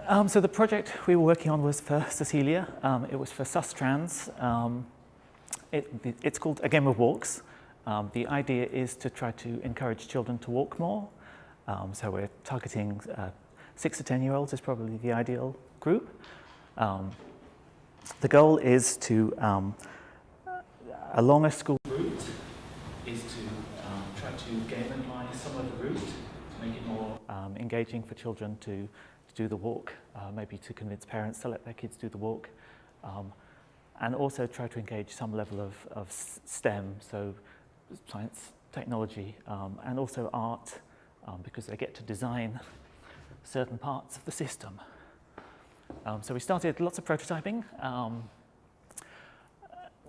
So the project we were working on was for Cecilia. It was for Sustrans. It's called agameofwalks. The idea is to try to encourage children to walk more. So we're targeting 6 to 10-year-olds is probably the ideal group. The goal is to, along a school route, is to try to gamify some of the route to make it more engaging for children to do the walk, maybe to convince parents to let their kids do the walk, and also try to engage some level of STEM, so science, technology, and also art, because they get to design certain parts of the system. So we started lots of prototyping.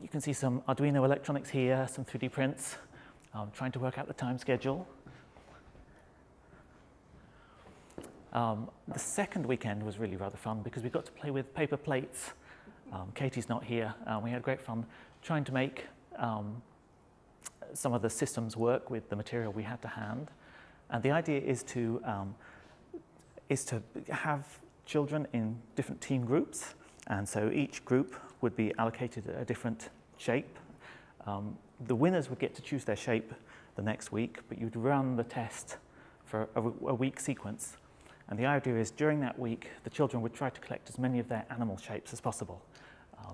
You can see some Arduino electronics here, some 3D prints, trying to work out the time schedule. The second weekend was really rather fun because we got to play with paper plates. Katie's not here. We had great fun trying to make some of the systems work with the material we had to hand. And the idea is to have children in different team groups. And so each group would be allocated a different shape. The winners would get to choose their shape the next week, but you'd run the test for a week sequence. And the idea is during that week, the children would try to collect as many of their animal shapes as possible.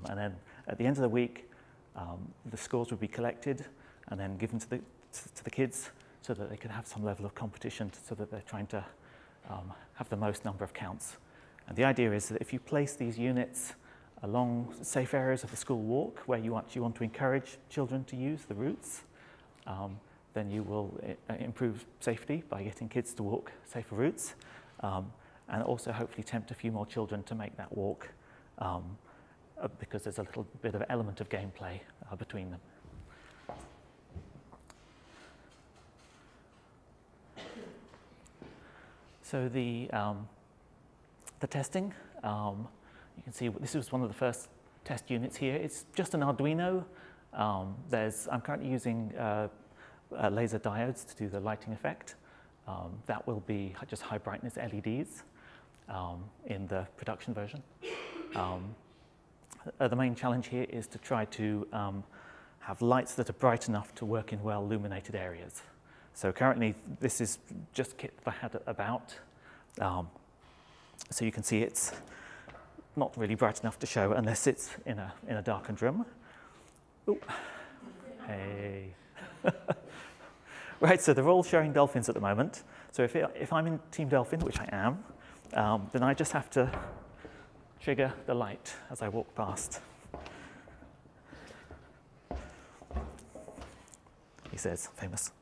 And then at the end of the week, the scores would be collected and then given to the kids so that they could have some level of competition, so that they're trying to have the most number of counts. And the idea is that if you place these units along safe areas of the school walk where you actually want to encourage children to use the routes, then you will improve safety by getting kids to walk safer routes, and also hopefully tempt a few more children to make that walk, because there's a little bit of element of gameplay between them. So the testing, you can see this was one of the first test units here. It's just an Arduino. I'm currently using laser diodes to do the lighting effect. That will be just high brightness LEDs in the production version. The main challenge here is to try to have lights that are bright enough to work in well illuminated areas. So currently this is just kit that I had about. So you can see it's not really bright enough to show unless it's in a darkened room. Ooh. Hey. Right, so they're all showing dolphins at the moment. So if I'm in Team Dolphin, which I am, then I just have to trigger the light as I walk past. He says, famous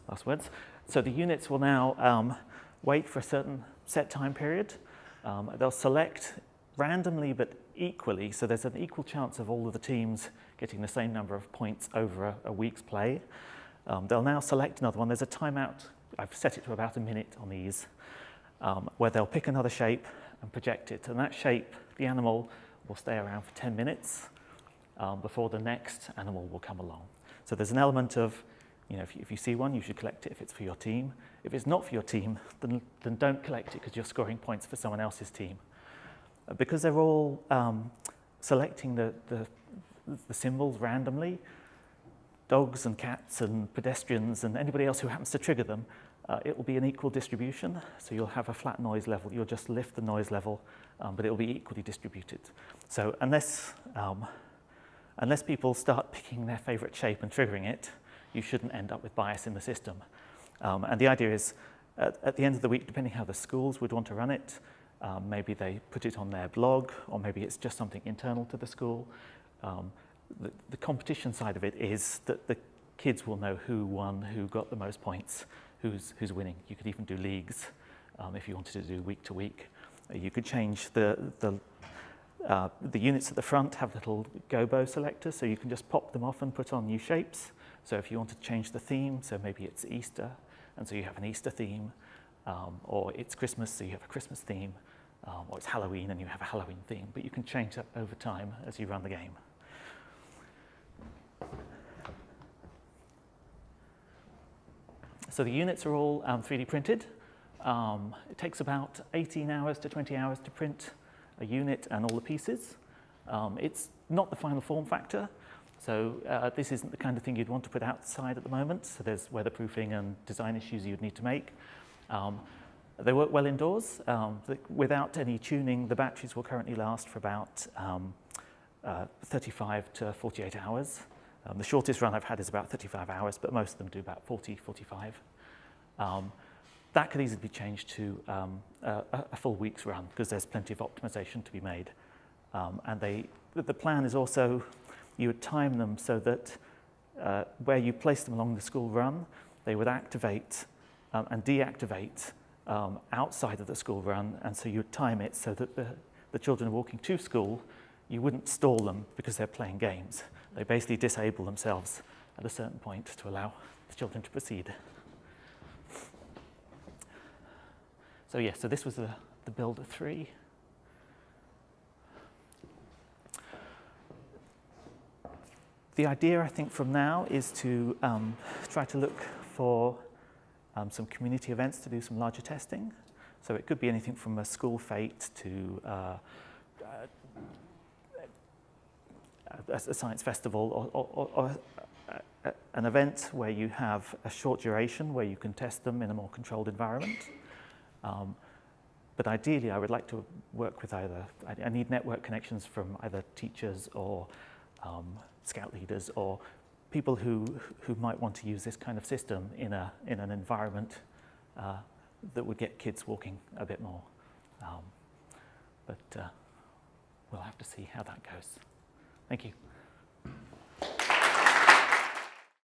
last words. So the units will now wait for a certain set time period. They'll select randomly but equally, so there's an equal chance of all of the teams getting the same number of points over a week's play. They'll now select another one. There's a timeout. I've set it to about a minute on these, where they'll pick another shape and project it. And that shape, the animal, will stay around for 10 minutes before the next animal will come along. So there's an element of, if you see one, you should collect it if it's for your team. If it's not for your team, then don't collect it because you're scoring points for someone else's team. Because they're all selecting the symbols randomly, dogs and cats and pedestrians and anybody else who happens to trigger them, it will be an equal distribution. So you'll have a flat noise level. You'll just lift the noise level, but it will be equally distributed. So unless people start picking their favorite shape and triggering it, you shouldn't end up with bias in the system. And the idea is, at the end of the week, depending how the schools would want to run it, maybe they put it on their blog, or maybe it's just something internal to the school. The competition side of it is that the kids will know who won, who got the most points, who's winning. You could even do leagues if you wanted to do week to week. You could change the units at the front have little gobo selectors, so you can just pop them off and put on new shapes. So if you want to change the theme, so maybe it's Easter, and so you have an Easter theme, or it's Christmas, so you have a Christmas theme, or it's Halloween and you have a Halloween theme, but you can change that over time as you run the game. So the units are all 3D printed. It takes about 18 hours to 20 hours to print a unit and all the pieces. It's not the final form factor, so this isn't the kind of thing you'd want to put outside at the moment, so there's weatherproofing and design issues you'd need to make. They work well indoors. Without any tuning, the batteries will currently last for about 35 to 48 hours. The shortest run I've had is about 35 hours, but most of them do about 40, 45. That could easily be changed to a full week's run because there's plenty of optimization to be made. And the plan is also you would time them so that where you place them along the school run, they would activate and deactivate outside of the school run, and so you would time it so that the children are walking to school. You wouldn't stall them because they're playing games. They basically disable themselves at a certain point to allow the children to proceed. So yeah, so this was the Builder 3. The idea, I think, from now is to try to look for some community events to do some larger testing. So it could be anything from a school fete to a science festival or an event where you have a short duration where you can test them in a more controlled environment. But ideally, I would like to work with either, I need network connections from either teachers or scout leaders or people who might want to use this kind of system in an environment that would get kids walking a bit more. But we'll have to see how that goes. Thank you.